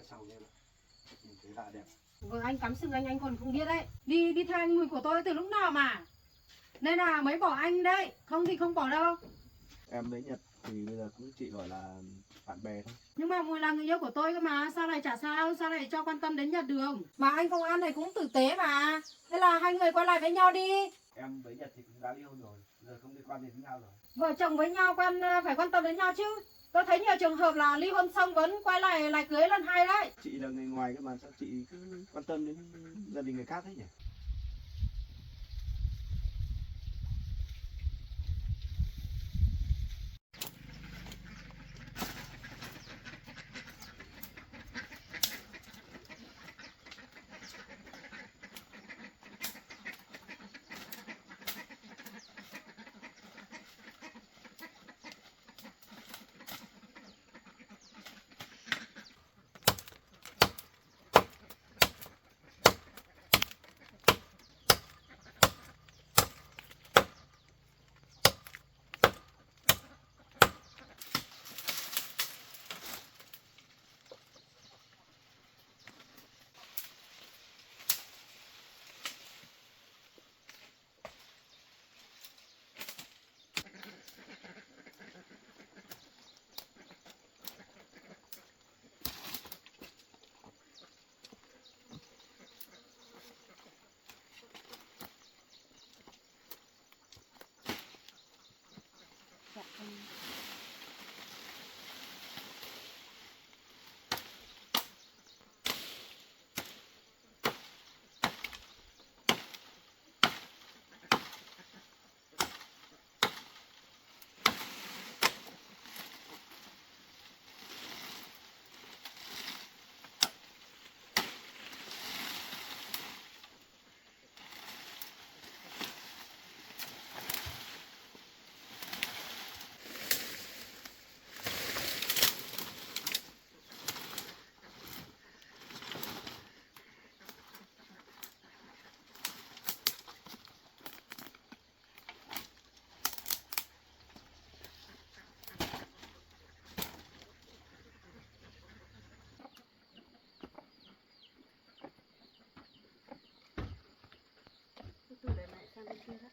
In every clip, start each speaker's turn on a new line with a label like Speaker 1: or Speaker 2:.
Speaker 1: sau em ạ. Nhìn thấy lạ đẹp.
Speaker 2: Vâng, anh cắm sừng anh còn không biết đấy. Đi theo anh mùi của tôi từ lúc nào mà. Nên là mới bỏ anh đấy. Không thì không bỏ đâu.
Speaker 1: Em với Nhật thì bây giờ cũng chỉ gọi là bạn bè thôi.
Speaker 2: Nhưng mà Mùi là người yêu của tôi cơ mà. Sao lại chả sao? Sao lại cho quan tâm đến Nhật được? Mà anh công an này cũng tử tế mà. Thế là hai người quay lại với nhau đi.
Speaker 1: Em với Nhật thì cũng đã ly hôn rồi, giờ không liên quan đến nhau rồi.
Speaker 2: Vợ chồng với nhau phải quan tâm đến nhau chứ. Tôi thấy nhiều trường hợp là ly hôn xong vẫn quay lại cưới lần hai đấy.
Speaker 1: Chị là người ngoài cơ mà sao chị cứ quan tâm đến gia đình người khác thế nhỉ?
Speaker 2: Tôi để lại sang bên kia đó.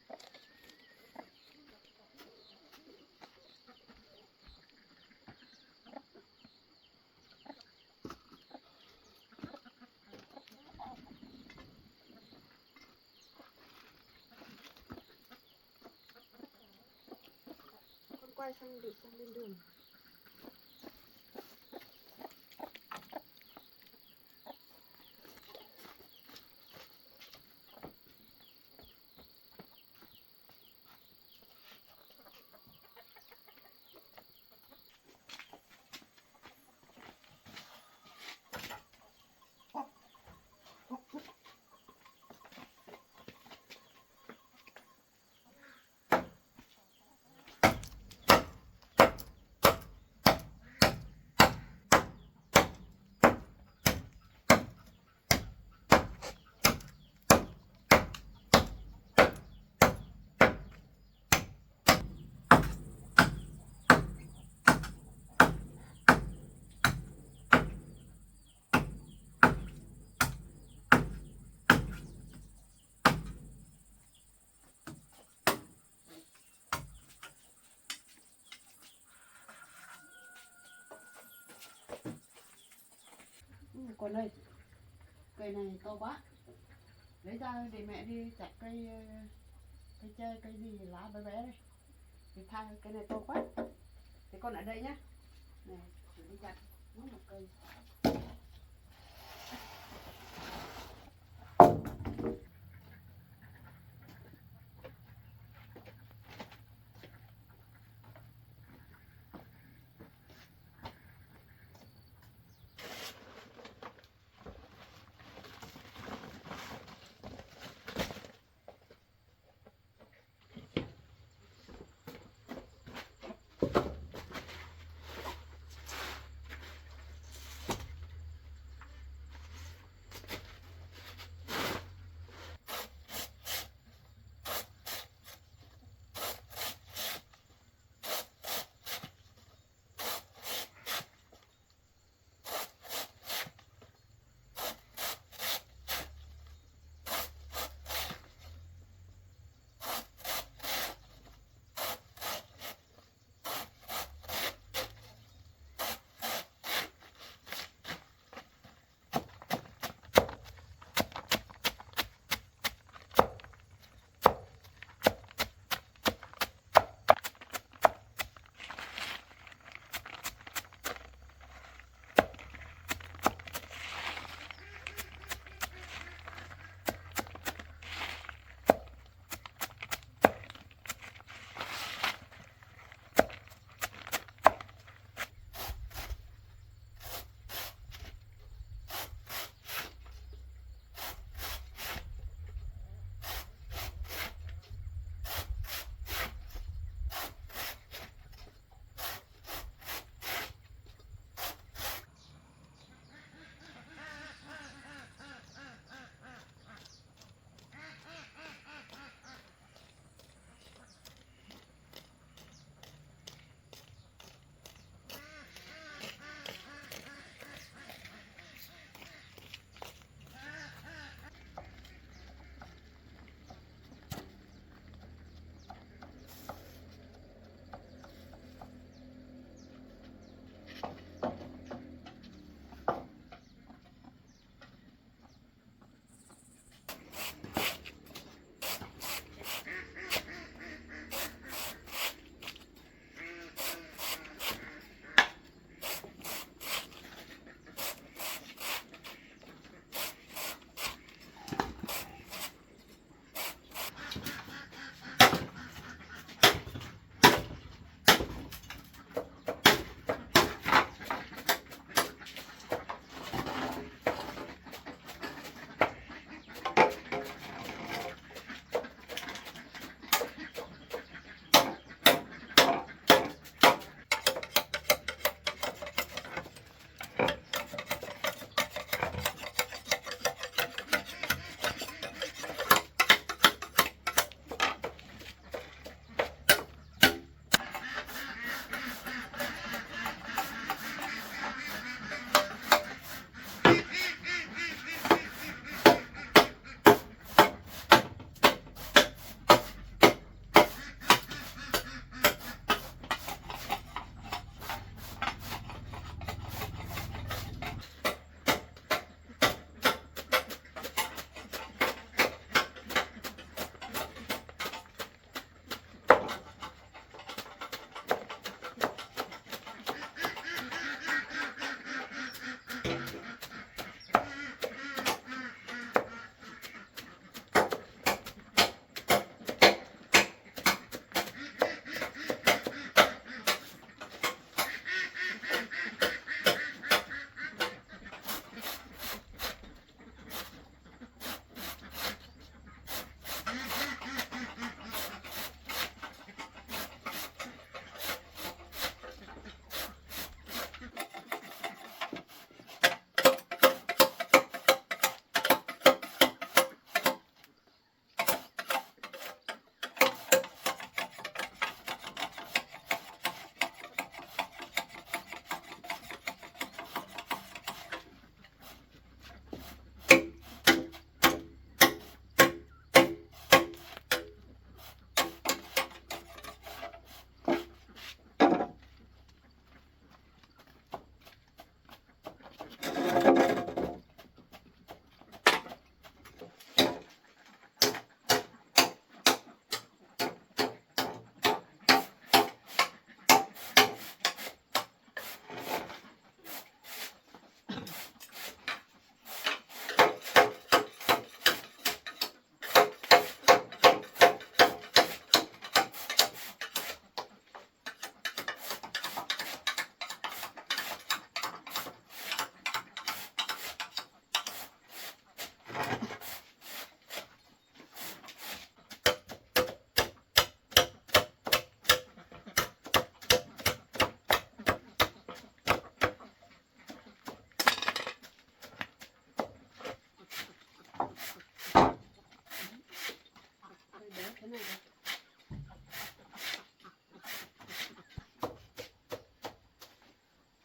Speaker 2: Con quay sang để sang bên đường. Con ơi, cây này to quá. Lấy ra để mẹ đi chặt cây tre, cây gì lá bé bé đây. Thì thay cây này to quá. Thế con ở đây nhá. Này, để đi chặt một cây.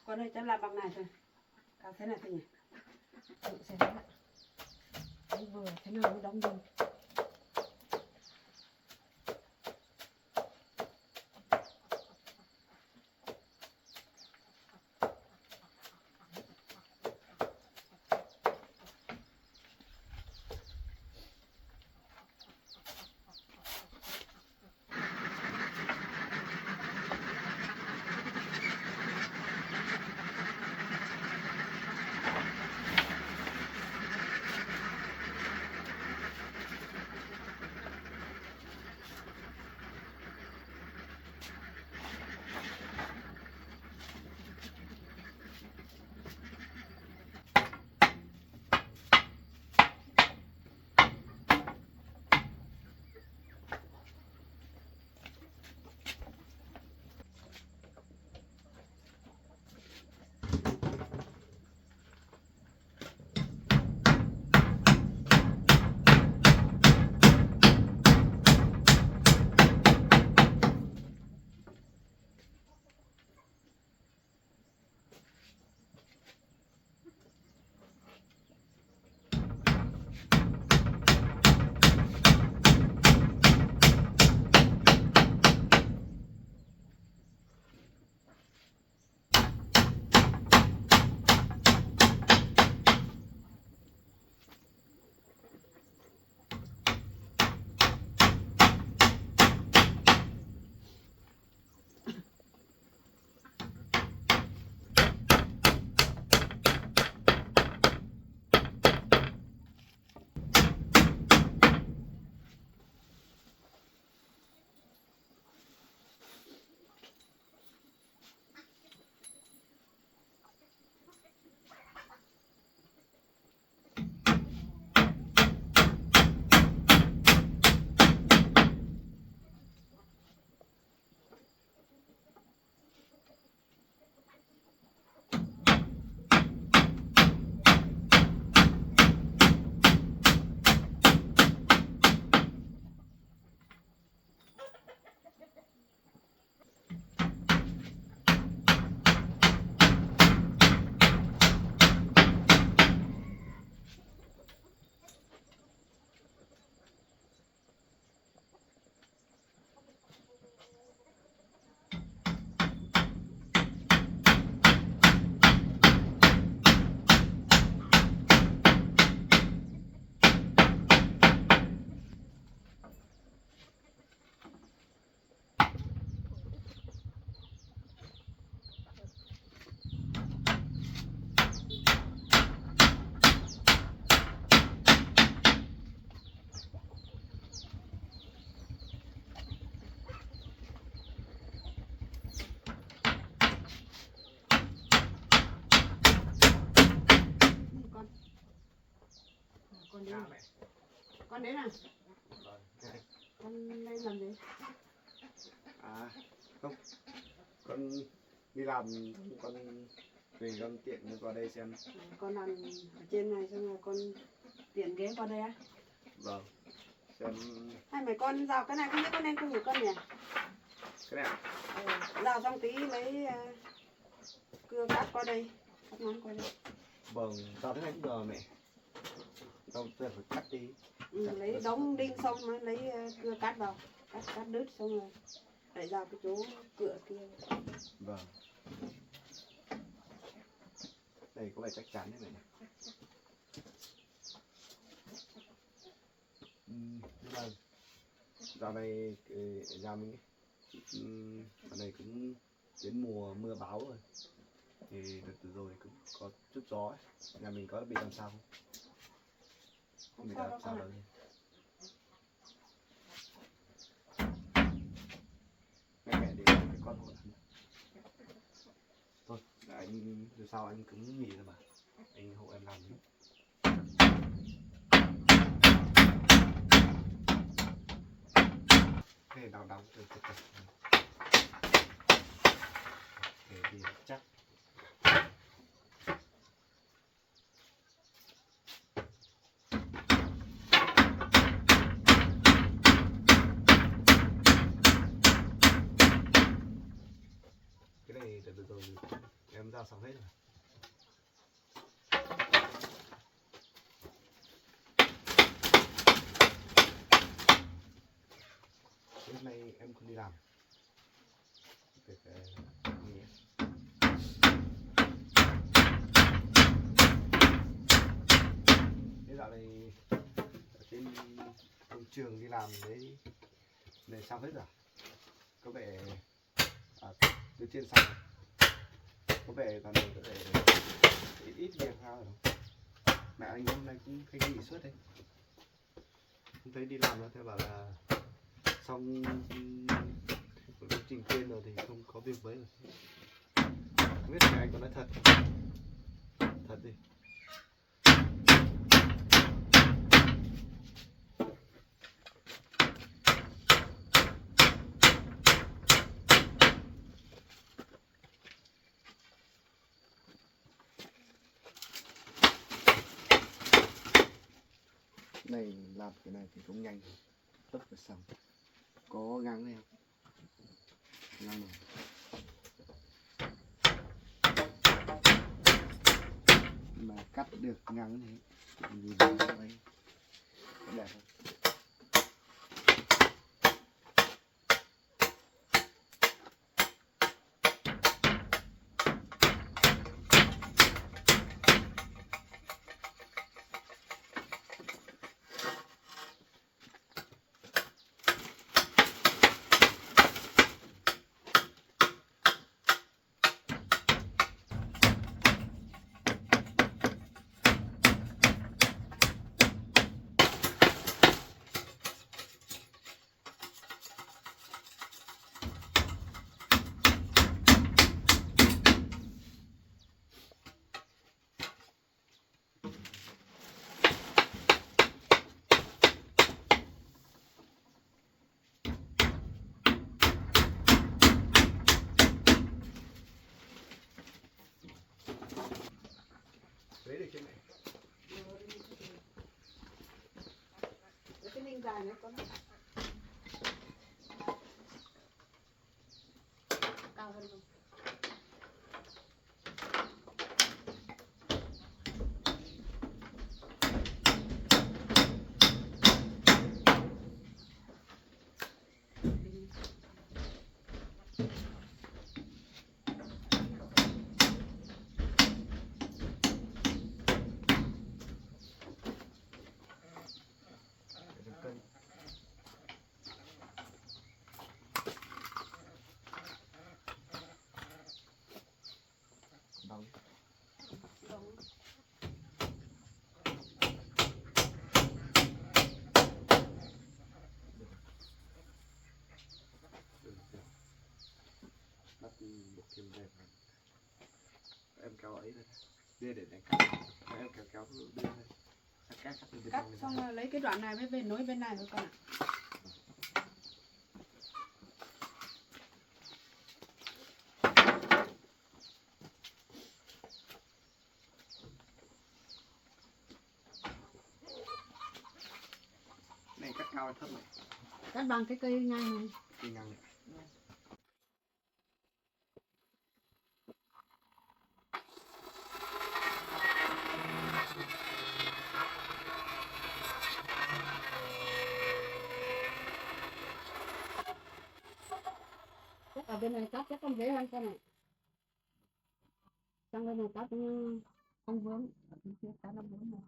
Speaker 2: Con ơi, chắc làm bằng này thôi. Cào thế này thôi nhỉ? Tự xem đấy. Đấy vừa thế nào mới đóng đinh. Con đến
Speaker 1: mẹ.
Speaker 2: Con đến à?
Speaker 1: Vâng.
Speaker 2: Con lên làm gì?
Speaker 1: À không, con đi làm, con về con tiện qua đây xem.
Speaker 2: Con làm ở trên này xong rồi con tiện ghé qua đây á?
Speaker 1: Vâng. Xem
Speaker 2: Hay mấy con rào cái này không biết con nên cùng với con nhỉ?
Speaker 1: cái này ạ.
Speaker 2: Rào xong tí lấy cưa cắt qua đây, cắt ngắn qua đây.
Speaker 1: Vâng, sao thế này cũng được mẹ. Đâu phải cắt đi.
Speaker 2: Lấy đóng đinh xong mới lấy cưa cắt vào, cắt đứt xong rồi đẩy vào cái chỗ cửa kia.
Speaker 1: Vâng. Đây có vẻ chắc chắn đấy mẹ nhỉ. Nhưng mà dạo này nhà mình dạo này cũng đến mùa mưa bão rồi, thì đợt từ rồi cũng có chút gió ấy. Nhà mình có bị làm sao không? Không bị làm sao đâu. Mẹ để cái con hộ làm. Thôi anh dù sao anh cũng nghỉ rồi mà, anh hộ em làm đi. Thế đóng từ từ từ để đi chắc. Cái này từ từ rồi em ra xong hết rồi. Hôm nay em không đi làm. Việc nghỉ. Thế dạo này ở trên công trường đi làm đấy này xong hết rồi. Có vẻ từ trên xong rồi. Có vẻ còn có vẻ ít việc sao rồi. Mẹ anh hôm nay cũng hay nghỉ suốt đấy. Không thấy đi làm nữa, thế bảo là xong một công trình trên rồi thì không có việc mấy rồi. Không biết mẹ anh có nói thật thật đi. Này làm cái này thì cũng nhanh, tấp vào xong. Có ngang này không? Ngang này. Mà cắt được ngang này vì vậy có đẹp không? Lấy được chưa mẹ?
Speaker 2: Cái ninh dài nữa con cao hơn không?
Speaker 1: Cân. Đóng.
Speaker 2: Đúng.
Speaker 1: Bắt bộ kim đẹp. Em kéo ấy thôi. Đưa để đánh cắt. Em kéo đưa thôi. Cắt từ bên
Speaker 2: Cắt
Speaker 1: trong
Speaker 2: xong rồi lấy cái đoạn này với về nối bên này thôi con ạ.
Speaker 1: Này cắt cao hay thấp này?
Speaker 2: Cắt bằng cái cây ngang này.
Speaker 1: Cây ngang này.
Speaker 2: Chắc ở bên này cắt chắc không dễ hơn con này. Trong bên này cắt không vướng, ở bên kia cắt nó vướng này.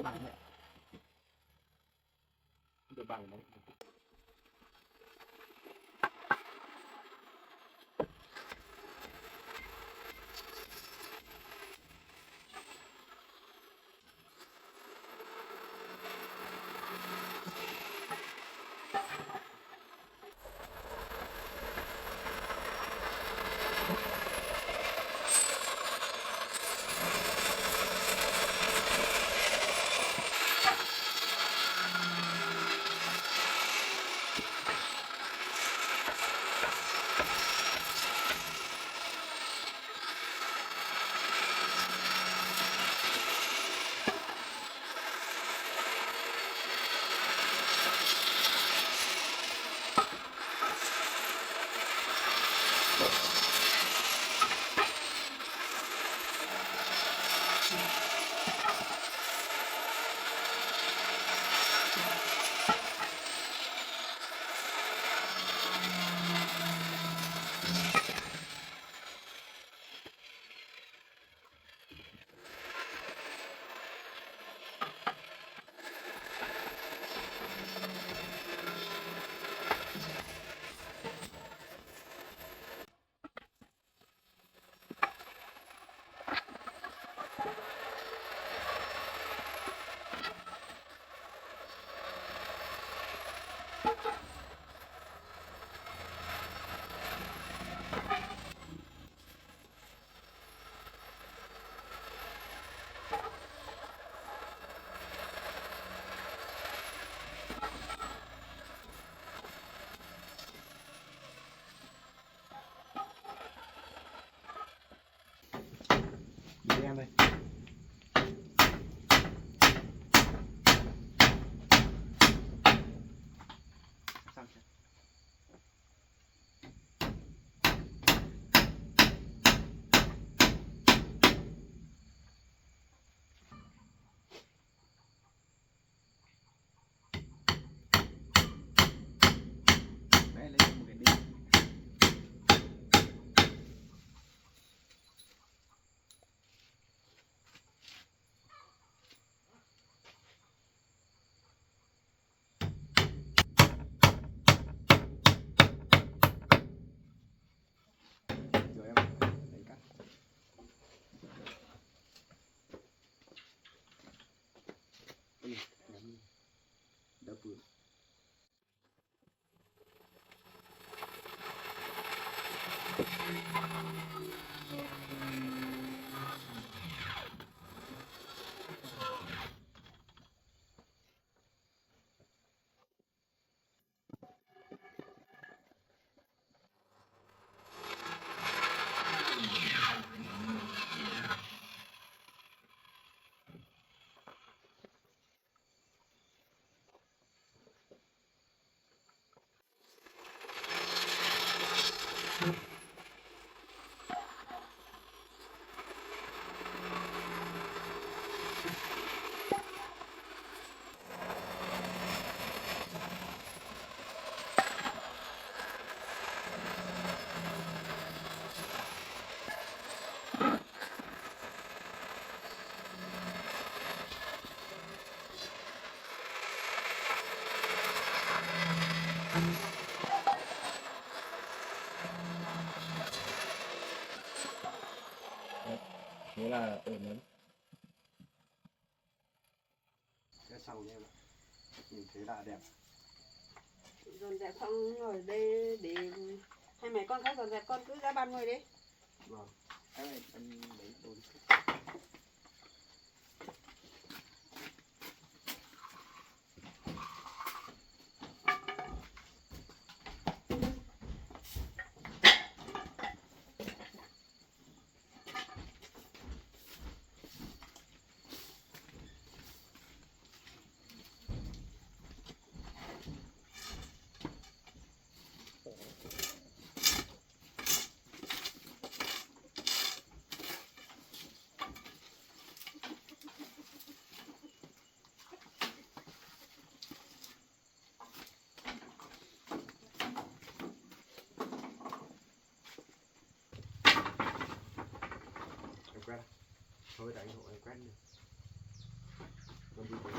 Speaker 1: Bằng này. Được bằng đấy. Đi em ơi. Xong chưa? Đấy, lấy một cái đi. Rồi em lấy cắt. Ui, em đập vừa. Thế là ổn lắm. Cái xong nha em ạ. Nhìn thế là đẹp.
Speaker 2: Dọn dẹp xong rồi đây để hai mẹ con khác dọn dẹp, con cứ ra ban ngồi đi.
Speaker 1: Vâng. Cái này em lấy đồ đi. Em quét. Thôi đánh hộ em quét đi. Con đi tới.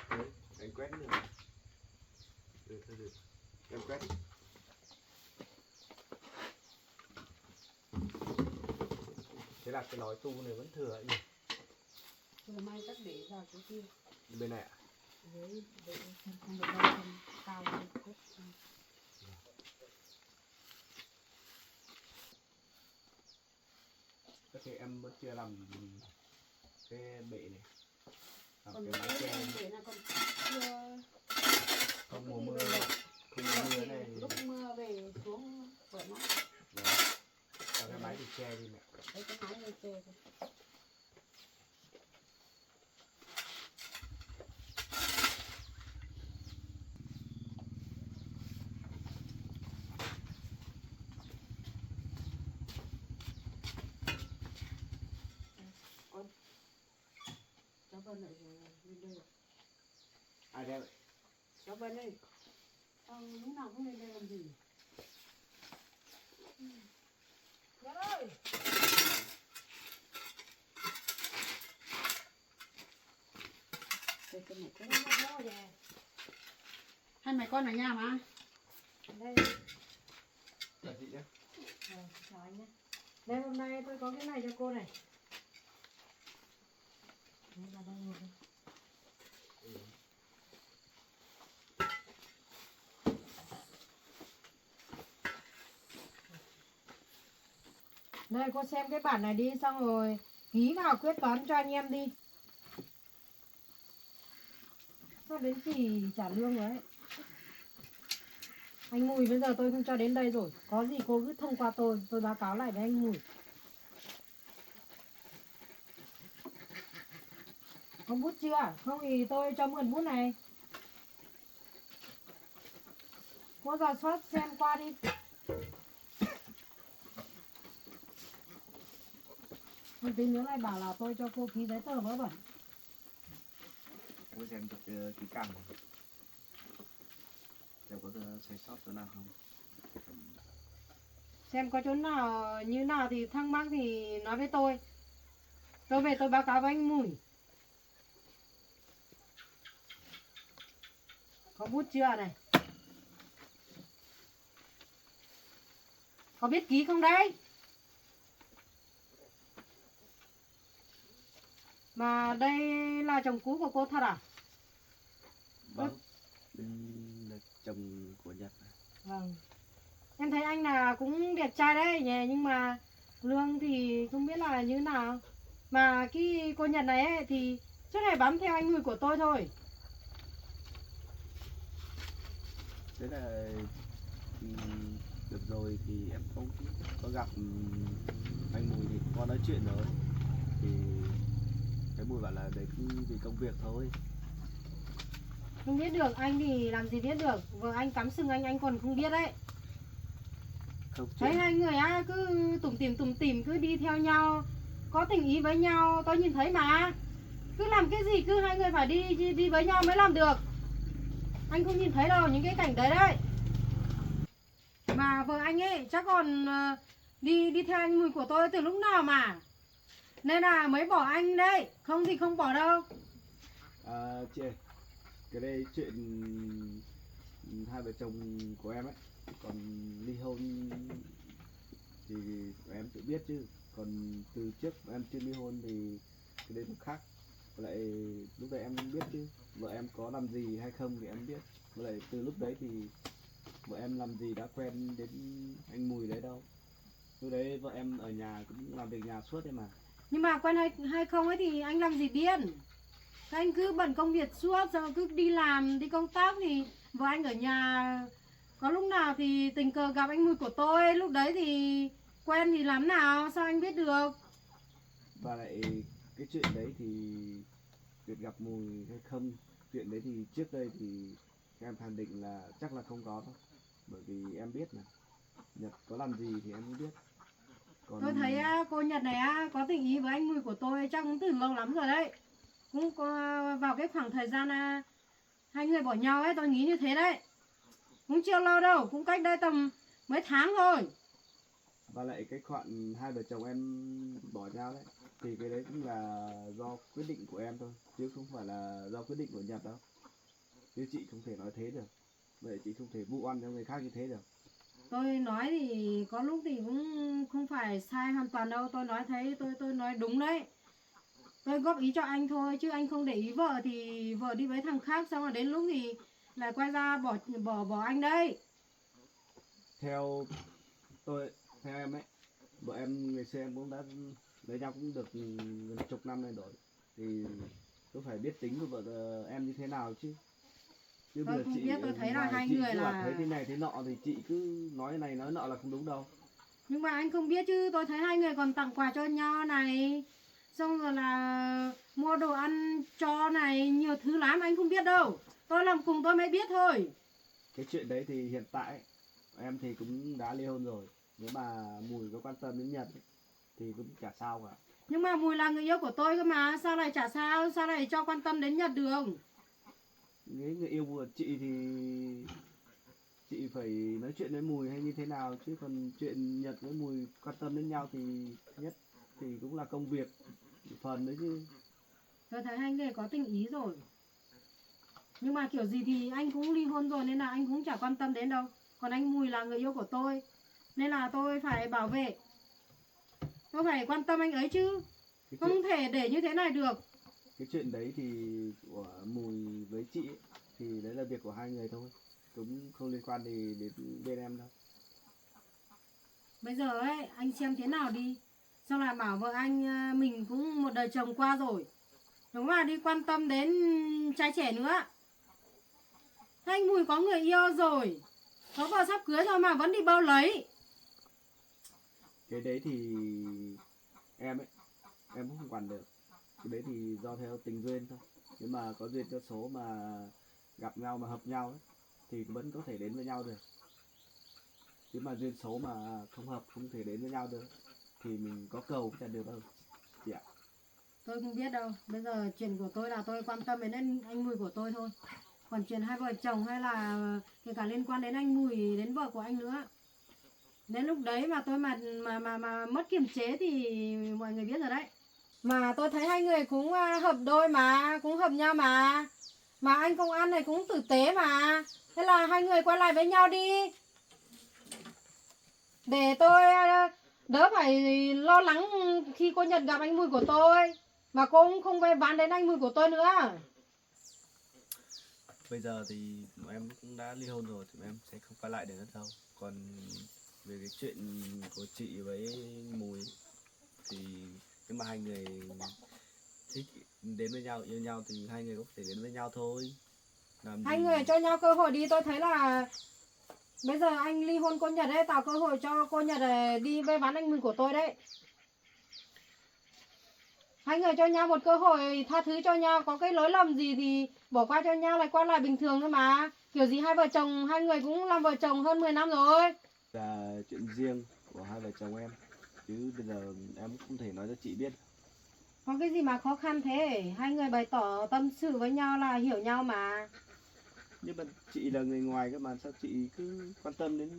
Speaker 1: Đấy, anh quét nữa. Được thôi được. Em quét đi. Thế là cái nói tu này vẫn thừa nhỉ?
Speaker 2: Rồi mai chắc để vào cái kia.
Speaker 1: Bên này ạ?
Speaker 2: Đấy, để không được đâu, không cao không cốt.
Speaker 1: Tất nhiên em vẫn chưa làm cái bệ này. Làm
Speaker 2: Còn
Speaker 1: cái mái che.
Speaker 2: để là còn chưa.
Speaker 1: Không mùa mưa. Không
Speaker 2: Giờ
Speaker 1: mùa mưa
Speaker 2: thì
Speaker 1: này.
Speaker 2: lúc mưa về xuống vợ nó.
Speaker 1: Vâng. Làm cái mái thì che đi mẹ.
Speaker 2: Đấy cái mái lên chè thôi. Con cháu Vân lại lên đây.
Speaker 1: Ai đem vậy?
Speaker 2: Cháu Vân ơi, sao lúc nào cũng lên đây làm gì? Vân ơi! Đây cái này cũng nó về. Hai mẹ con ở nhà mà.
Speaker 3: Đây,
Speaker 1: Chào chị nhé.
Speaker 3: chào anh nhé. Đây hôm nay tôi có cái này cho cô này. Vào đây ngồi đây. Đây cô xem cái bản này đi, xong rồi ký vào quyết toán cho anh em đi. Sắp đến kỳ trả lương rồi đấy. Anh Mùi bây giờ tôi không cho đến đây rồi. Có gì cô cứ thông qua tôi báo cáo lại với anh Mùi. Có bút chưa? Không thì tôi cho mượn bút này. Cô giả soát xem qua đi. Một tí nữa lại bảo là tôi cho cô ký giấy tờ vớ vẩn.
Speaker 1: Cô xem thật kỹ càng xem có sai sót chỗ nào không.
Speaker 3: Xem có chỗ nào như nào thì thắc mắc thì nói với tôi. Tôi về tôi báo cáo với anh Mùi. Có bút chưa này? Có biết ký không đấy? Mà đây là chồng cũ của cô thật à?
Speaker 1: Vâng, đây là chồng của Nhật.
Speaker 3: Vâng. Em thấy anh là cũng đẹp trai đấy nhỉ, nhưng mà lương thì không biết là như nào. Mà cái cô Nhật này ấy, thì suốt ngày bám theo anh Mùi của tôi thôi.
Speaker 1: Thế là được rồi thì em không có gặp anh Mùi thì có nói chuyện rồi, thì cái Mùi bảo là đấy cứ vì công việc thôi.
Speaker 3: Không biết được, anh thì làm gì biết được. Vợ anh cắm sừng anh còn không biết đấy.
Speaker 1: Không
Speaker 3: Thấy
Speaker 1: chuyện
Speaker 3: hai người á cứ tủm tỉm cứ đi theo nhau, có tình ý với nhau, tôi nhìn thấy mà. Cứ làm cái gì cứ hai người phải đi với nhau mới làm được. Anh không nhìn thấy đâu những cái cảnh đấy đấy. Mà vợ anh ấy chắc còn đi theo anh Mùi của tôi từ lúc nào mà. Nên là mới bỏ anh đấy, không thì không bỏ đâu.
Speaker 1: chị ơi, cái đây chuyện hai vợ chồng của em ấy, còn ly hôn thì em tự biết chứ, còn từ trước em chưa ly hôn thì cái đấy nó khác. Với lại lúc đấy em biết chứ, vợ em có làm gì hay không thì em biết. Với lại từ lúc đấy thì vợ em làm gì đã quen đến anh Mùi đấy đâu. Lúc đấy vợ em ở nhà cũng làm việc nhà suốt đấy mà.
Speaker 3: Nhưng mà quen hay không ấy thì anh làm gì điên. Các anh cứ bận công việc suốt, rồi cứ đi làm, đi công tác thì vợ anh ở nhà. Có lúc nào thì tình cờ gặp anh Mùi của tôi, lúc đấy thì quen thì làm nào, sao anh biết được.
Speaker 1: Và lại cái chuyện đấy thì việc gặp Mùi hay không, chuyện đấy thì trước đây thì em khẳng định là chắc là không có đâu. Bởi vì em biết mà, Nhật có làm gì thì em cũng biết. Còn
Speaker 3: Tôi thấy cô Nhật này có tình ý với anh Mùi của tôi chắc cũng từ lâu lắm rồi đấy. Cũng có vào cái khoảng thời gian hai người bỏ nhau ấy, tôi nghĩ như thế đấy. Cũng chưa lâu đâu, cũng cách đây tầm mấy tháng thôi.
Speaker 1: và lại cái khoản hai vợ chồng em bỏ nhau đấy thì cái đấy cũng là do quyết định của em thôi, chứ không phải là do quyết định của Nhật đâu. Chứ chị không thể nói thế được. Vậy chị không thể vụ oan cho người khác như thế được.
Speaker 3: Tôi nói thì có lúc thì cũng không phải sai hoàn toàn đâu. Tôi nói thấy tôi nói đúng đấy. Tôi góp ý cho anh thôi, chứ anh không để ý vợ thì vợ đi với thằng khác, xong rồi đến lúc thì lại quay ra bỏ anh đấy.
Speaker 1: Theo tôi, theo em ấy, vợ em ngày xưa em cũng đã lấy nhau cũng được gần chục năm này rồi, thì tôi phải biết tính của vợ em như thế nào chứ. Chứ
Speaker 3: Tôi
Speaker 1: bây giờ
Speaker 3: không
Speaker 1: chị
Speaker 3: biết, tôi thấy là
Speaker 1: ngoài
Speaker 3: hai
Speaker 1: chị
Speaker 3: người
Speaker 1: cứ bảo
Speaker 3: là...
Speaker 1: thấy thế này thế nọ thì chị cứ nói này nói nọ là không đúng đâu.
Speaker 3: Nhưng mà anh không biết chứ, tôi thấy hai người còn tặng quà cho nhau này, xong rồi là mua đồ ăn cho này, nhiều thứ lắm anh không biết đâu. Tôi làm cùng tôi mới biết thôi.
Speaker 1: Cái chuyện đấy thì hiện tại em thì cũng đã ly hôn rồi. Nếu mà Mùi có quan tâm đến Nhật ấy, thì cũng chả sao cả.
Speaker 3: Nhưng mà Mùi là người yêu của tôi cơ mà, sao lại chả sao, sao lại cho quan tâm đến Nhật được.
Speaker 1: Nếu người yêu của chị thì chị phải nói chuyện với Mùi hay như thế nào, chứ còn chuyện Nhật với Mùi quan tâm đến nhau thì nhất thì cũng là công việc phần đấy chứ.
Speaker 3: Tôi thấy hai người có tình ý rồi. Nhưng mà kiểu gì thì anh cũng ly hôn rồi nên là anh cũng chả quan tâm đến đâu. Còn anh Mùi là người yêu của tôi, nên là tôi phải bảo vệ. Tôi phải quan tâm anh ấy chứ.
Speaker 1: Cái
Speaker 3: Không
Speaker 1: chuyện,
Speaker 3: thể để như thế này được.
Speaker 1: cái chuyện đấy thì của Mùi với chị ấy, thì đấy là việc của hai người thôi, cũng không liên quan gì đến bên em đâu.
Speaker 3: Bây giờ ấy anh xem thế nào đi, xong là bảo vợ anh mình cũng một đời chồng qua rồi, đúng mà đi quan tâm đến trai trẻ nữa. Thế anh Mùi có người yêu rồi, có vợ sắp cưới rồi mà vẫn đi bao lấy.
Speaker 1: Cái đấy thì em ấy, em cũng không quản được. Cái đấy thì do theo tình duyên thôi. Nếu mà có duyên có số mà gặp nhau mà hợp nhau ấy, thì vẫn có thể đến với nhau được. Nếu mà duyên số mà không hợp, không thể đến với nhau được, thì mình có cầu cũng chẳng được đâu chị ạ.
Speaker 3: Tôi không biết đâu, bây giờ chuyện của tôi là tôi quan tâm đến anh Mùi của tôi thôi. Còn chuyện hai vợ chồng hay là kể cả liên quan đến anh Mùi, đến vợ của anh nữa, đến lúc đấy mà tôi mà mất kiềm chế thì mọi người biết rồi đấy. Mà tôi thấy hai người cũng hợp đôi mà, cũng hợp nhau mà anh công an này cũng tử tế mà. Thế là hai người quay lại với nhau đi, để tôi đỡ phải lo lắng khi cô Nhật gặp anh Mùi của tôi, mà cô cũng không về bán đến anh Mùi của tôi nữa.
Speaker 1: Bây giờ thì bọn em cũng đã ly hôn rồi thì em sẽ không quay lại được nữa đâu. Còn về cái chuyện của chị với Mùi thì nếu mà hai người thích đến với nhau, yêu nhau thì hai người có thể đến với nhau thôi.
Speaker 3: Hai người cho nhau cơ hội đi. Tôi thấy là bây giờ anh ly hôn cô Nhật ấy, tạo cơ hội cho cô Nhật đi về bán anh Mùi của tôi đấy. Hai người cho nhau một cơ hội, tha thứ cho nhau, có cái lỗi lầm gì thì bỏ qua cho nhau, lại qua lại bình thường thôi mà. Kiểu gì hai vợ chồng, hai người cũng làm vợ chồng hơn 10 năm rồi.
Speaker 1: Là chuyện riêng của hai vợ chồng em, chứ bây giờ em không thể nói cho chị biết.
Speaker 3: Có cái gì mà khó khăn thế, hai người bày tỏ tâm sự với nhau là hiểu nhau mà.
Speaker 1: Nhưng mà chị là người ngoài cơ mà sao chị cứ quan tâm đến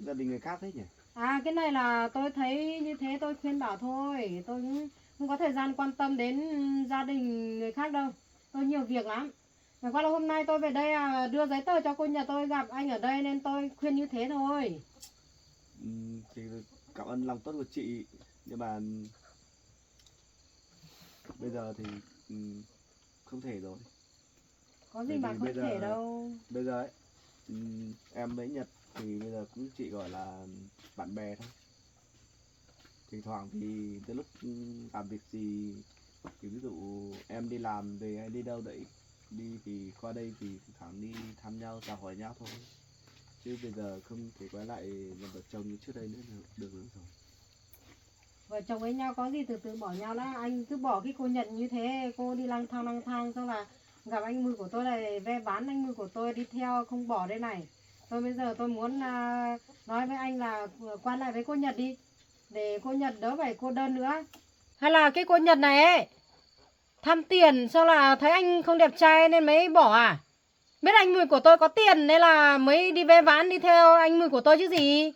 Speaker 1: gia đình người khác thế nhỉ?
Speaker 3: À, cái này là tôi thấy như thế tôi khuyên bảo thôi. Tôi cũng không có thời gian quan tâm đến gia đình người khác đâu. Tôi nhiều việc lắm. Mà qua là hôm nay tôi về đây đưa giấy tờ cho cô nhà tôi gặp anh ở đây nên tôi khuyên như thế thôi.
Speaker 1: Thì cảm ơn lòng tốt của chị, nhưng mà bây giờ thì không thể rồi.
Speaker 3: Có gì
Speaker 1: Bởi
Speaker 3: mà
Speaker 1: vì
Speaker 3: không
Speaker 1: bây giờ-
Speaker 3: thể đâu.
Speaker 1: Bây giờ ấy, em với Nhật thì bây giờ cũng chỉ gọi là bạn bè thôi. Thỉnh thoảng thì tới lúc làm việc gì, thì ví dụ em đi làm về hay đi đâu đấy, đi thì qua đây thì thỉnh thoảng đi thăm nhau, chào hỏi nhau thôi. Chứ bây giờ không thể quay lại làm vợ chồng như trước đây nữa được nữa rồi.
Speaker 3: Vợ chồng với nhau có gì từ từ bỏ nhau đó. Anh cứ bỏ cái cô Nhật như thế, cô đi lang thang xong là gặp anh Mùi của tôi này, ve bán anh Mùi của tôi đi theo không bỏ đây này. Tôi bây giờ tôi muốn nói với anh là quay lại với cô Nhật đi, để cô Nhật đỡ phải cô đơn nữa. Hay là cái cô Nhật này ấy tham tiền, sao là thấy anh không đẹp trai nên mới bỏ à? Biết anh Mùi của tôi có tiền nên là mới đi ve ván đi theo anh Mùi của tôi chứ gì.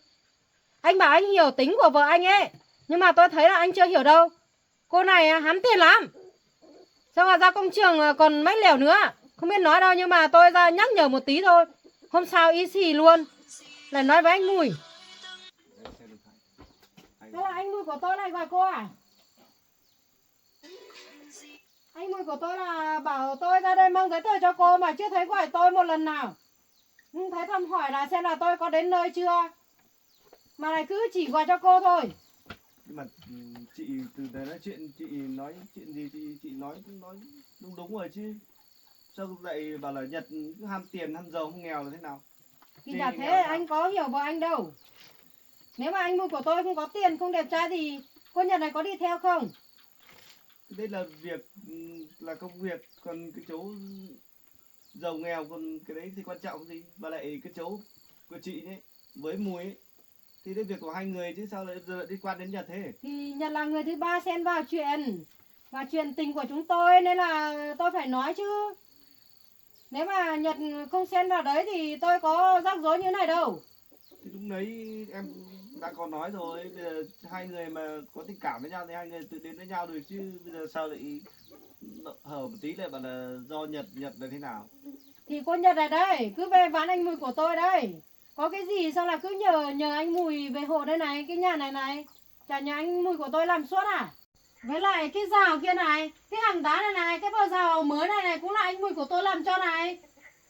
Speaker 3: Anh bảo anh hiểu tính của vợ anh ấy, nhưng mà tôi thấy là anh chưa hiểu đâu. Cô này hám tiền lắm. Sao mà ra công trường còn mách lẻo nữa. Không biết nói đâu nhưng mà tôi ra nhắc nhở một tí thôi. Hôm sau y xì luôn. Lại nói với anh Mùi. Thế là anh Mùi của tôi lại gọi cô à? Anh Mùi của tôi là bảo tôi ra đây mang giấy tờ cho cô mà chưa thấy gọi tôi một lần nào. Không thấy thăm hỏi là xem là tôi có đến nơi chưa. Mà lại cứ chỉ gọi cho cô thôi.
Speaker 1: Nhưng mà chị từ đấy nói chuyện, chị nói chuyện gì thì chị nói đúng rồi chứ. Sao lại bảo là Nhật cứ ham tiền, ham giàu, không nghèo là thế nào?
Speaker 3: Thì
Speaker 1: Chê
Speaker 3: chả
Speaker 1: nghèo
Speaker 3: thế
Speaker 1: nào?
Speaker 3: anh có hiểu vợ anh đâu. Nếu mà anh Mùi của tôi không có tiền, không đẹp trai thì cô Nhật này có đi theo không?
Speaker 1: Đây là việc, là công việc, còn cái chỗ giàu nghèo còn cái đấy thì quan trọng gì. Và lại cái chỗ của chị ấy với Mùi ấy thì đây việc của hai người chứ sao lại giờ lại đi quan đến Nhật thế?
Speaker 3: Thì Nhật là người thứ ba xen vào chuyện tình của chúng tôi nên là tôi phải nói chứ. Nếu mà Nhật không xen vào đấy thì tôi có rắc rối như này đâu.
Speaker 1: Thì lúc đấy em đã có nói rồi, bây giờ hai người mà có tình cảm với nhau thì hai người tự đến với nhau được chứ. Bây giờ sao lại hở một tí lại bảo là do Nhật là thế nào?
Speaker 3: Thì cô Nhật này đây, cứ về bán anh Mùi của tôi đây. Có cái gì sao là cứ nhờ anh Mùi về hộ đây này, cái nhà này này. Chả nhờ anh Mùi của tôi làm suốt à? Với lại cái rào kia này, cái hàng đá này này, cái bờ rào mới này này cũng là anh Mùi của tôi làm cho này.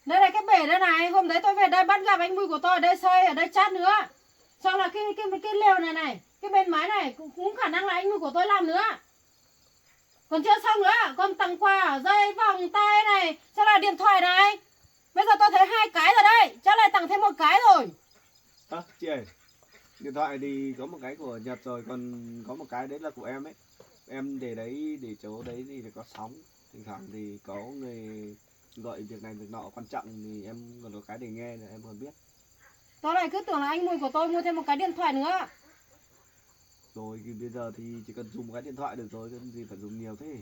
Speaker 3: Đây là cái bể đây này, hôm đấy tôi về đây bắt gặp anh Mùi của tôi ở đây xây, ở đây chát nữa. Xong là cái lều này này, cái bên mái này cũng khả năng là anh Mùi của tôi làm nữa. Còn chưa xong nữa, còn tặng quà, dây, vòng tay này, xong là điện thoại này. Bây giờ tôi thấy 2 cái rồi đây, chắc lại tặng thêm 1 cái rồi.
Speaker 1: Chị ơi, điện thoại thì có một cái của Nhật rồi, còn có một cái đấy là của em ấy. Em để đấy, để chỗ đấy thì có sóng. Thỉnh thoảng thì có người gọi việc này việc nọ quan trọng thì em còn có cái để nghe là em còn biết.
Speaker 3: Tôi lại cứ tưởng là anh Mùi của tôi mua thêm 1 cái điện thoại nữa.
Speaker 1: Rồi thì bây giờ thì chỉ cần dùng một cái điện thoại được rồi, cần gì phải dùng nhiều thế.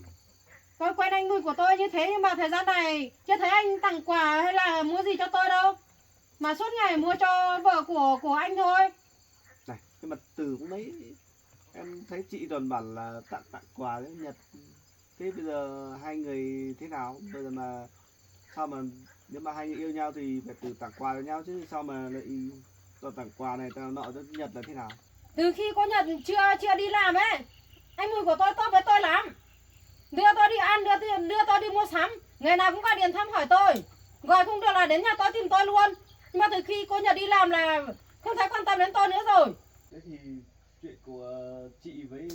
Speaker 3: Tôi quen anh Mùi của tôi như thế nhưng mà thời gian này chưa thấy anh tặng quà hay là mua gì cho tôi đâu. Mà suốt ngày mua cho vợ của anh thôi.
Speaker 1: Này, nhưng mà từ cũng đấy, em thấy chị toàn bảo là tặng quà đấy Nhật. Thế bây giờ hai người thế nào? Bây giờ mà sao mà nếu mà hai người yêu nhau thì phải từ tặng quà cho nhau chứ, sao mà lại toàn tặng quà này tặng nọ cho Nhật là thế nào?
Speaker 3: Từ khi có Nhật chưa đi làm ấy, anh Mùi của tôi tốt với tôi lắm. Đưa tôi đi ăn, đưa tôi đi mua sắm. Ngày nào cũng gọi điện thăm hỏi tôi. Gọi không được là đến nhà tôi tìm tôi luôn. Nhưng mà từ khi cô Nhật đi làm là không thấy quan tâm đến tôi nữa rồi.
Speaker 1: Thế thì chuyện của chị với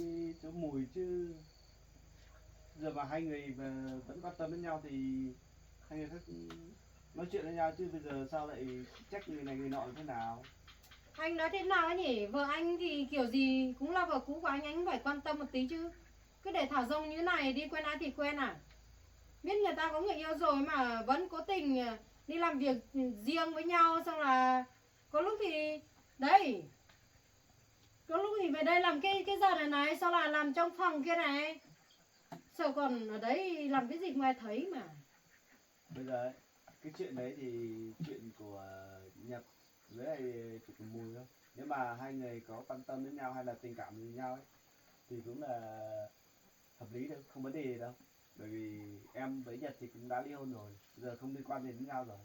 Speaker 1: cháu Mùi chứ, giờ mà hai người mà vẫn quan tâm đến nhau thì hai người khác nói chuyện với nhau chứ, bây giờ sao lại trách người này người nọ thế nào?
Speaker 3: Anh nói thế nào ấy nhỉ? Vợ anh thì kiểu gì cũng là vợ cũ của anh phải quan tâm một tí chứ. Cứ để thả rông như này đi quen ai thì quen à? Biết người ta có người yêu rồi mà vẫn cố tình đi làm việc riêng với nhau. Xong là có lúc thì đấy, có lúc thì về đây làm cái giờ này này, sau là làm trong phòng kia này. Sợ còn ở đấy làm cái gì ngoài thấy mà.
Speaker 1: Bây giờ ấy, cái chuyện đấy thì chuyện của Nhật với lại chuyện của Mùi thôi. Nếu mà hai người có quan tâm đến nhau hay là tình cảm với nhau ấy thì cũng là hợp lý thôi, không vấn đề gì đâu. Bởi vì em với Nhật thì cũng đã ly hôn rồi, giờ không liên quan gì đến nhau rồi.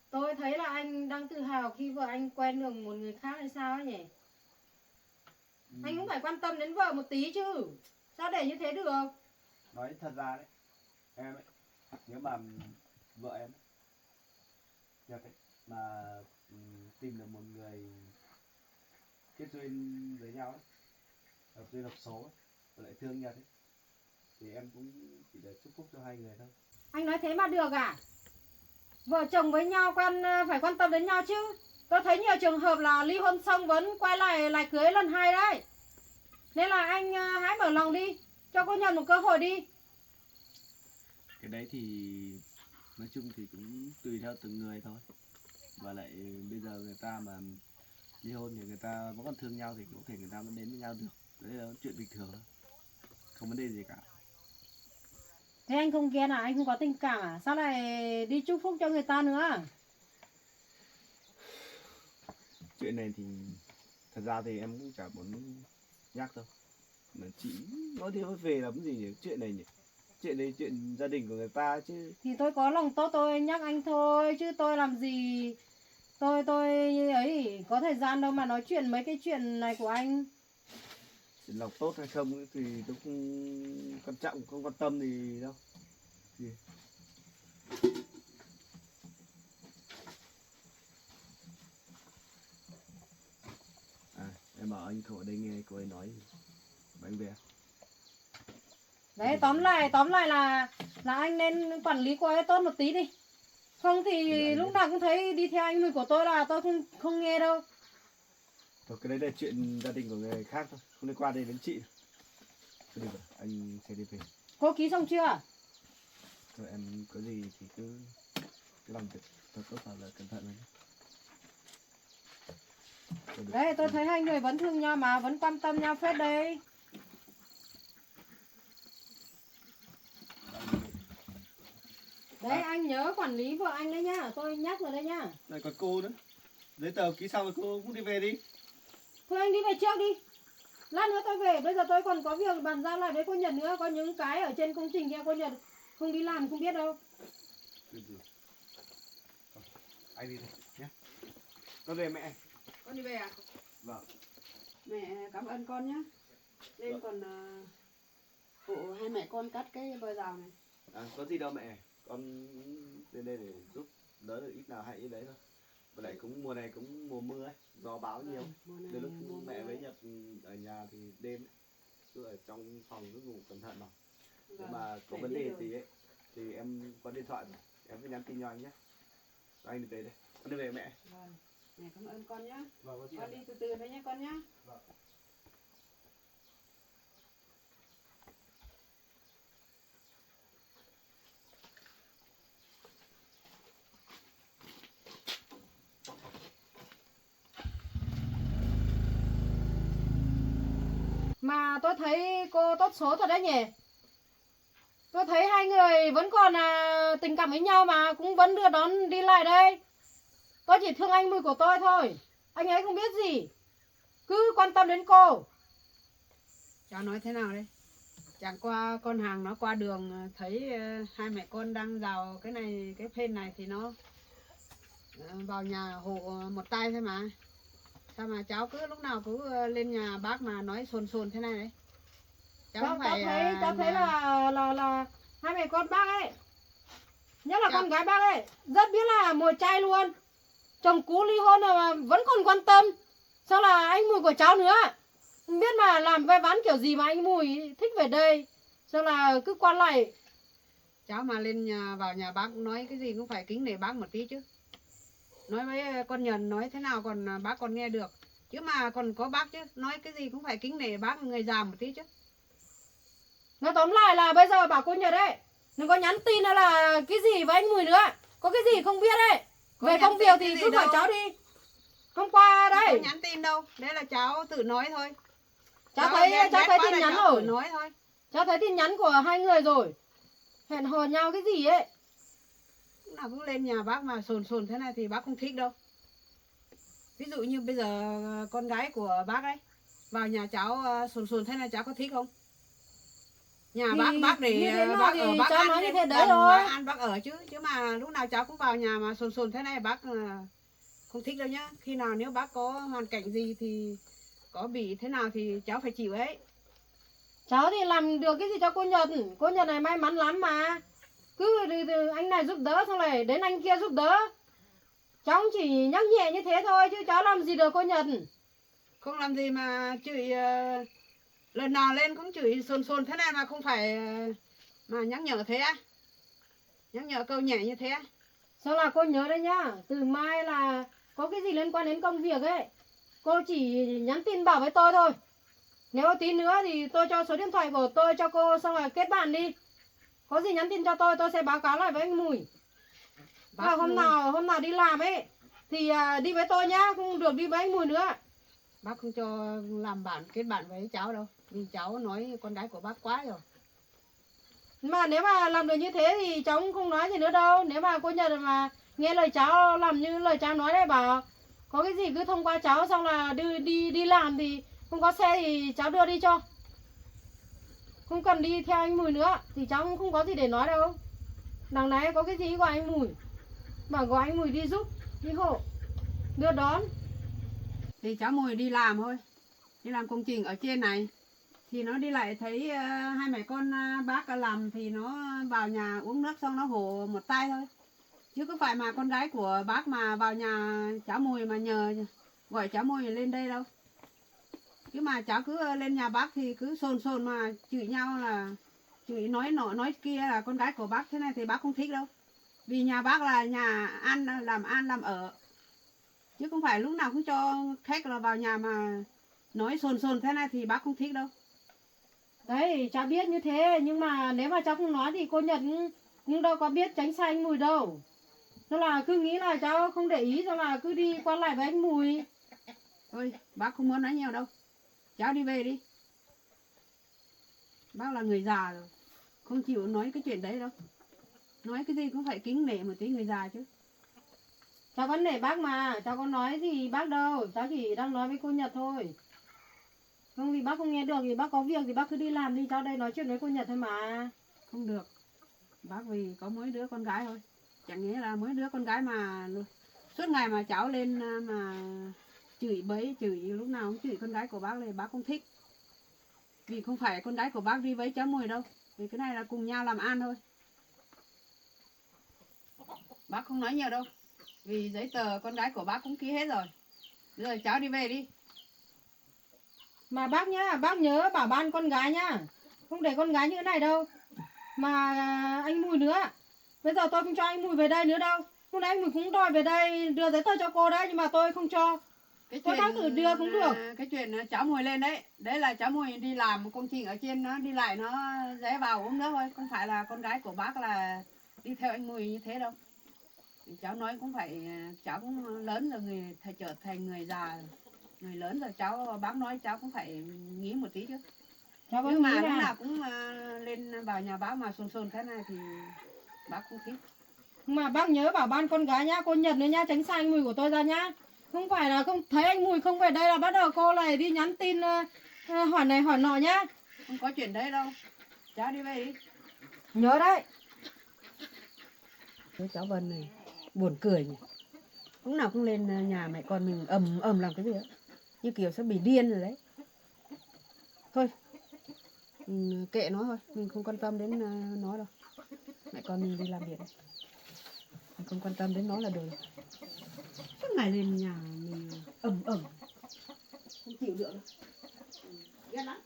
Speaker 3: Tôi thấy là anh đang tự hào khi vợ anh quen được một người khác hay sao ấy nhỉ? Anh cũng phải quan tâm đến vợ một tí chứ. Sao để như thế được?
Speaker 1: Nói thật ra đấy, em ấy, nếu mà vợ em Nhật ấy mà tìm được một người kết duyên với nhau ấy, hợp duyên hợp số ấy, và lại thương Nhật ấy, thì em cũng chỉ để chúc phúc cho hai người thôi.
Speaker 3: Anh nói thế mà được à? Vợ chồng với nhau phải quan tâm đến nhau chứ. Tôi thấy nhiều trường hợp là ly hôn xong vẫn quay lại cưới lần 2 đấy. Nên là anh hãy mở lòng đi, cho cô Nhật một cơ hội đi.
Speaker 1: Cái đấy thì nói chung thì cũng tùy theo từng người thôi. Và lại bây giờ người ta mà ly hôn thì người ta vẫn còn thương nhau thì có thể người ta vẫn đến với nhau được. Đấy là chuyện bình thường thôi, không vấn đề gì cả.
Speaker 3: Thế anh không ghen à? Anh không có tình cảm à? Sao lại đi chúc phúc cho người ta nữa?
Speaker 1: Chuyện này thì thật ra thì em cũng chả muốn nhắc đâu, mà chị nói thế mới về làm cái gì nhỉ? Chuyện này nhỉ, chuyện này chuyện gia đình của người ta chứ.
Speaker 3: Thì tôi có lòng tốt tôi nhắc anh thôi, chứ tôi làm gì. Tôi ấy có thời gian đâu mà nói chuyện mấy cái chuyện này của anh.
Speaker 1: Chuyện lòng tốt hay không ấy thì tôi không quan trọng, không quan tâm gì đâu. Gì? À, em bảo anh không ở đây nghe cô ấy nói gì mà anh về.
Speaker 3: Đấy, tóm lại là anh nên quản lý cô ấy tốt một tí đi. Không thì lúc nào cũng thấy đi theo anh Mùi của tôi là tôi không nghe đâu.
Speaker 1: Thôi cái đấy là chuyện gia đình của người khác thôi, không liên quan đến chị. Thôi đi vào, anh sẽ đi về.
Speaker 3: Cô ký xong chưa?
Speaker 1: Thôi em có gì thì cứ làm việc thật tốt và là cẩn thận lên.
Speaker 3: Đấy, tôi thấy hai người vẫn thương nhau mà, vẫn quan tâm nhau phết đấy. Đấy, anh nhớ quản lý vợ anh đấy nhá, tôi nhắc rồi đấy nhá.
Speaker 1: Này còn cô nữa, giấy tờ ký xong rồi cô cũng đi về đi.
Speaker 3: Thôi anh đi về trước đi. Lát nữa tôi về, bây giờ tôi còn có việc bàn giao lại với cô Nhật nữa. Có những cái ở trên công trình kia cô Nhật không đi làm không biết đâu.
Speaker 1: Anh đi thôi nhé. Con về mẹ.
Speaker 2: Con đi về à?
Speaker 1: Vâng.
Speaker 2: Mẹ cảm ơn con nhá. Lên còn mẹ con cắt cái bờ rào này.
Speaker 1: Có gì đâu mẹ, con lên đây để giúp đỡ được ít nào hay ít đấy thôi. Và lại cũng mùa này cũng mùa mưa ấy, gió bão nhiều.
Speaker 2: Mùa này
Speaker 1: Đến lúc
Speaker 2: mùa
Speaker 1: mẹ
Speaker 2: mưa
Speaker 1: với
Speaker 2: ấy.
Speaker 1: Nhật ở nhà thì đêm ấy, cứ ở trong phòng cứ ngủ cẩn thận vào. Nếu
Speaker 2: Vâng,
Speaker 1: mà có
Speaker 2: mẹ
Speaker 1: vấn
Speaker 2: biết
Speaker 1: đề
Speaker 2: rồi.
Speaker 1: gì ấy thì em có điện thoại mà. Em cứ nhắn tin cho anh nhé. Rồi anh đi về đây. Con đi về mẹ.
Speaker 2: Vâng, mẹ cảm ơn con nhá.
Speaker 1: Vâng, có gì
Speaker 2: Con
Speaker 1: đâu
Speaker 2: đi
Speaker 1: mẹ.
Speaker 2: từ từ đấy nhá con nhá.
Speaker 1: Vâng.
Speaker 3: Mà tôi thấy cô tốt số thật đấy nhỉ. Tôi thấy hai người vẫn còn tình cảm với nhau mà cũng vẫn đưa đón đi lại đây. Tôi chỉ thương anh Mùi của tôi thôi. Anh ấy không biết gì. Cứ quan tâm đến cô.
Speaker 2: Cháu nói thế nào đây? Chẳng qua con hàng nó qua đường thấy hai mẹ con đang vào cái này cái phên này thì nó vào nhà hộ một tay thôi mà. Sao mà cháu cứ lúc nào cứ lên nhà bác mà nói sồn sồn thế này đấy?
Speaker 3: Cháu thấy là hai mẹ con bác ấy, nhất là
Speaker 2: Cháu-
Speaker 3: con gái bác ấy, rất biết là mùa chay luôn. Chồng cũ ly hôn rồi mà vẫn còn quan tâm. Sao là anh Mùi của cháu nữa. Không biết mà làm vai ván kiểu gì mà anh Mùi thích về đây. Sao là cứ quan lại.
Speaker 2: cháu mà lên nhà vào nhà bác nói cái gì cũng phải kính nể bác một tí chứ. Nói với con Nhật nói thế nào còn bác còn nghe được. Chứ mà còn có bác chứ, nói cái gì cũng phải kính nể bác người già một tí chứ.
Speaker 3: Nói tóm lại là bây giờ bảo cô Nhật ấy, đừng có nhắn tin hay là cái gì với anh Mùi nữa. Có cái gì không biết ấy.
Speaker 2: Có
Speaker 3: Về
Speaker 2: nhắn
Speaker 3: công
Speaker 2: tin
Speaker 3: việc
Speaker 2: cái
Speaker 3: thì
Speaker 2: gì
Speaker 3: cứ hỏi
Speaker 2: đâu.
Speaker 3: cháu đi. Hôm qua
Speaker 2: Không
Speaker 3: đây,
Speaker 2: nhắn tin đâu, đấy là cháu tự nói thôi.
Speaker 3: cháu thấy
Speaker 2: ghét
Speaker 3: tin
Speaker 2: quá là
Speaker 3: nhắn
Speaker 2: cháu
Speaker 3: rồi.
Speaker 2: tự nói thôi.
Speaker 3: Cháu thấy tin nhắn của hai người rồi. Hẹn hò nhau cái gì ấy.
Speaker 2: Lúc nào cứ lên nhà bác mà sồn sồn thế này thì bác không thích đâu. Ví dụ như bây giờ con gái của bác ấy vào nhà cháu sồn sồn thế này cháu có thích không? Nhà
Speaker 3: Thì
Speaker 2: bác để
Speaker 3: như thế nào
Speaker 2: bác
Speaker 3: thì
Speaker 2: ở bác
Speaker 3: cháu
Speaker 2: ăn
Speaker 3: nói như
Speaker 2: lên
Speaker 3: thế đấy
Speaker 2: bàn
Speaker 3: thôi.
Speaker 2: mà ăn bác ở chứ. Chứ mà lúc nào cháu cũng vào nhà mà sồn sồn thế này bác không thích đâu nhá. Khi nào nếu bác có hoàn cảnh gì thì có bị thế nào thì cháu phải chịu ấy.
Speaker 3: Cháu thì làm được cái gì cho cô Nhật. Cô Nhật này may mắn lắm mà. Cứ anh này giúp đỡ xong rồi đến anh kia giúp đỡ. Cháu cũng chỉ nhắc nhẹ như thế thôi chứ cháu làm gì được cô Nhật.
Speaker 2: Không làm gì mà chửi lần nào lên cũng chửi sồn sồn thế này mà không phải mà nhắc nhở thế á. Nhắc nhở câu nhẹ như thế á.
Speaker 3: Sao là cô nhớ đấy nhá. Từ mai là có cái gì liên quan đến công việc ấy, cô chỉ nhắn tin bảo với tôi thôi. Nếu tí nữa thì tôi cho số điện thoại của tôi cho cô xong rồi kết bạn đi. Có gì nhắn tin cho tôi sẽ báo cáo lại với anh Mùi. Và hôm nào đi làm ấy thì đi với tôi nhá, không được đi với anh Mùi nữa.
Speaker 2: Bác không cho làm kết bạn với cháu đâu. Vì cháu nói con gái của bác quá rồi.
Speaker 3: Mà nếu mà làm được như thế thì cháu cũng không nói gì nữa đâu. Nếu mà cô Nhật mà nghe lời cháu làm như lời cháu nói đấy, bảo có cái gì cứ thông qua cháu xong là đi làm thì không có xe thì cháu đưa đi cho. Không cần đi theo anh Mùi nữa thì cháu cũng không có gì để nói đâu. Đằng này có cái gì của anh Mùi. Bảo gọi anh Mùi đi giúp, đi hộ, đưa đón.
Speaker 2: Thì cháu Mùi đi làm thôi. Đi làm công trình ở trên này. Thì nó đi lại thấy hai mẹ con bác làm thì nó vào nhà uống nước xong nó hộ một tay thôi. Chứ có phải mà con gái của bác mà vào nhà cháu Mùi mà nhờ gọi cháu Mùi lên đây đâu. Chứ mà cháu cứ lên nhà bác thì cứ sồn sồn mà chửi nhau là chửi nói nọ nói kia là con gái của bác thế này thì bác không thích đâu. Vì nhà bác là nhà ăn làm ở. Chứ không phải lúc nào cũng cho khách là vào nhà mà nói sồn sồn thế này thì bác không thích đâu.
Speaker 3: Đấy, cháu biết như thế. Nhưng mà nếu mà cháu không nói thì cô Nhật nhưng đâu có biết tránh xa anh Mùi đâu. Thế là cứ nghĩ là cháu không để ý, xong là cứ đi qua lại với anh Mùi.
Speaker 2: Thôi bác không muốn nói nhiều đâu. Cháu đi về đi. Bác là người già rồi. Không chịu nói cái chuyện đấy đâu. Nói cái gì cũng phải kính nể một tí người già chứ.
Speaker 3: Cháu vẫn nể bác mà. Cháu có nói gì bác đâu. Cháu chỉ đang nói với cô Nhật thôi. Không thì bác không nghe được thì bác có việc thì bác cứ đi làm đi. Cháu đây nói chuyện với cô Nhật thôi mà.
Speaker 2: Không được. Bác vì có mỗi đứa con gái thôi. Chẳng nghĩa là mỗi đứa con gái mà suốt ngày mà cháu lên mà chửi bới, chửi lúc nào cũng chửi con gái của bác này bác không thích. Vì không phải con gái của bác đi với cháu Mùi đâu. Vì cái này là cùng nhau làm ăn thôi. Bác không nói nhiều đâu. Vì giấy tờ con gái của bác cũng ký hết rồi. Rồi cháu đi về đi.
Speaker 3: Mà bác nhá, bác nhớ bảo ban con gái nhá. Không để con gái như thế này đâu. Mà anh Mùi nữa. Bây giờ tôi không cho anh Mùi về đây nữa đâu. Hôm nay anh Mùi cũng đòi về đây đưa giấy tờ cho cô đấy, nhưng mà tôi không cho.
Speaker 2: Cái
Speaker 3: Tôi đang thử đưa cũng được.
Speaker 2: Cái chuyện cháu Mùi lên đấy. Đấy là cháu Mùi đi làm công trình ở trên, nó đi lại nó rẽ vào uống nước thôi. Không phải là con gái của bác là đi theo anh Mùi như thế đâu. Cháu nói cũng phải, cháu cũng lớn rồi, trở thành người già, người lớn rồi, cháu bác nói cháu cũng phải nghĩ một tí chứ.
Speaker 3: Cháu có
Speaker 2: Nhưng mà
Speaker 3: nghĩ
Speaker 2: lúc
Speaker 3: là
Speaker 2: nào cũng lên vào nhà bác mà sồn thế này thì bác không thích.
Speaker 3: mà bác nhớ bảo ban con gái nhá, cô Nhật nữa nhá, tránh xa anh Mùi của tôi ra nhá. Không phải là không thấy anh Mùi không về đây là bắt đầu cô này đi nhắn tin hỏi này hỏi nọ nhá.
Speaker 2: Không có chuyện đấy đâu. Cháu đi về đi.
Speaker 3: Nhớ đấy.
Speaker 2: Với cháu Vân này buồn cười nhỉ. Lúc nào cũng lên nhà mẹ con mình ầm làm cái gì đó. Như kiểu sẽ bị điên rồi đấy. Thôi, mình kệ nó thôi, mình không quan tâm đến nó đâu. Mẹ con mình đi làm việc đấy. Mình không quan tâm đến nó là được. Suốt ngày lên nhà mình ầm không chịu được đâu. Ghét lắm.